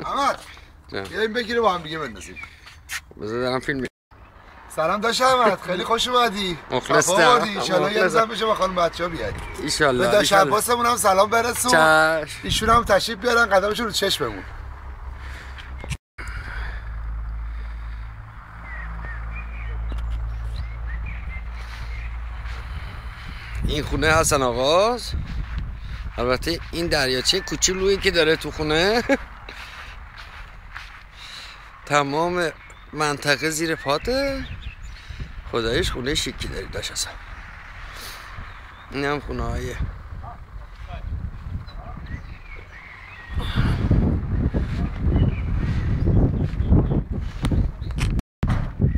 احمد بیا این بگیره با هم دیگه بندازیم. بذار دارم فیلم. سلام داش احمد، خیلی خوش اومدی. مخلصم. ان شاءالله یه روز بشه با خانم بچه‌ها بیاد. ان شاءالله. به داش عباسمون هم سلام برسون. چشم. ایشون هم تشریف بیارن قدمشون رو چشممون. این خونه حسن آقاست. البته این دریاچه کوچولویی که داره تو خونه تمام منطقه زیر پاته. خدایش خونه شیکی داری داشت اصلا. این هم خونه های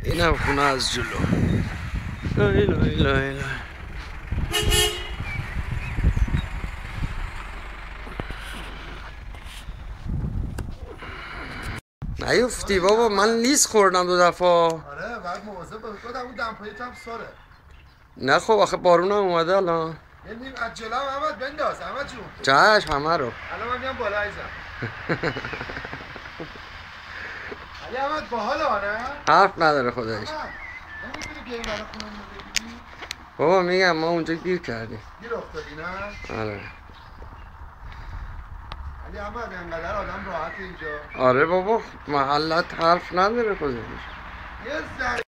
این هم خونه از جلو. لای لای لای لای. نیفتی بابا، من لیز خوردم 2 دفعه. آره بعد مواظب باش، خودم اون دمپاییت هم ساره. نه خب آخه بارون هم اومده الان. یعنی از جلو احمد بنداز احمد جون. چشم همه رو. الان من میام بالا عزیزم. علی احمد باحال آره؟ حرف نداره خدایش. نمیتونی بیایی برای خونمون بگیری؟ بابا میگم ما اونجا گیر کردیم. گیر افتادی نه؟ آره. علی احمد انقدر آدم راحت اینجا. آره بابا محلت حرف نداره خودش. یه ذره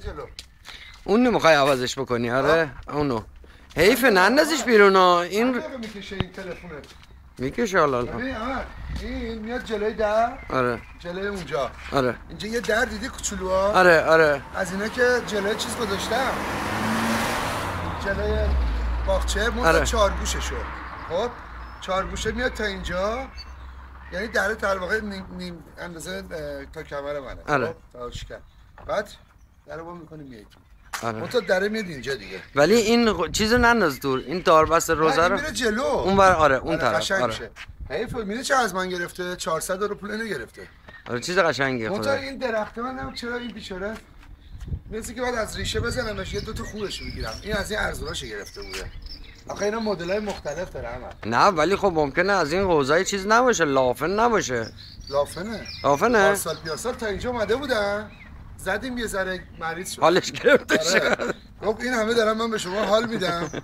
جلو. اون نمیخوای عوضش بکنی؟ آره اونو حیفه نندازیش بیرون ها. این میکشه این تلفنت. میکشه حالا. ببین احمد این میاد جلوی در. آره جلوی اونجا. آره اینجا یه در دیدی کوچولوها؟ آره آره. از اینا که جلوی چیز گذاشتم. جلوی باغچه مون آره. 4 گوشه شد. خب 4 گوشه میاد تا اینجا. یعنی در واقع نیم اندازه تا کمر منه. آره. خب تا شکم. بعد درو با میکنیم میای تو. آره. اون تا دره میاد اینجا دیگه. ولی این چیزو ننداز دور. این داربست روزه رو میره جلو. اون بر آره اون طرف. آره. حیف میره چه از من گرفته؟ 400 رو پول نگرفته. آره چیز قشنگه خدا. خدا. این درخت من چرا این بیچاره مثل که بعد از ریشه بزنمش یه 2 تا خوبش میگیرم. این از این ارزوناش گرفته بوده. آخه اینا مدل‌های مختلف داره احمد. نه ولی خب ممکنه از این قوزای چیز نباشه، لافن نباشه. لافنه. لافنه؟ سال پیاسال تا اینجا اومده بودن. زدیم یه ذره مریض شد. حالش گرفته شد. خب این همه دارم من به شما حال میدم.